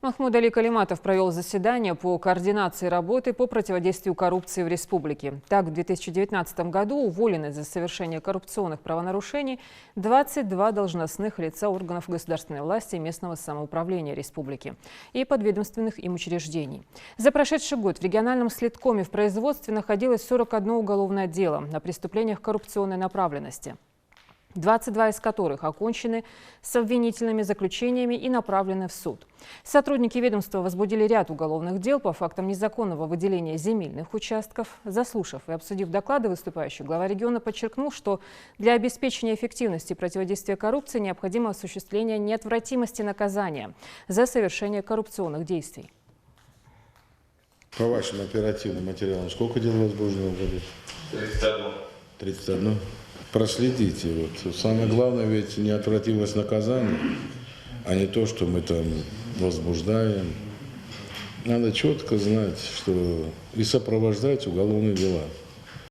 Махмуд Али Калиматов провел заседание по координации работы по противодействию коррупции в республике. Так, в 2019 году уволены за совершение коррупционных правонарушений 22 должностных лица органов государственной власти и местного самоуправления республики и подведомственных им учреждений. За прошедший год в региональном следкоме в производстве находилось 41 уголовное дело на преступлениях коррупционной направленности, 22 из которых окончены с обвинительными заключениями и направлены в суд. Сотрудники ведомства возбудили ряд уголовных дел по фактам незаконного выделения земельных участков. Заслушав и обсудив доклады выступающих, глава региона подчеркнул, что для обеспечения эффективности противодействия коррупции необходимо осуществление неотвратимости наказания за совершение коррупционных действий. По вашим оперативным материалам, сколько дел возбуждено в году? 31. 31. Проследите. Вот. Самое главное ведь неотвратимость наказания, а не то, что мы там возбуждаем. Надо четко знать, что и сопровождать уголовные дела.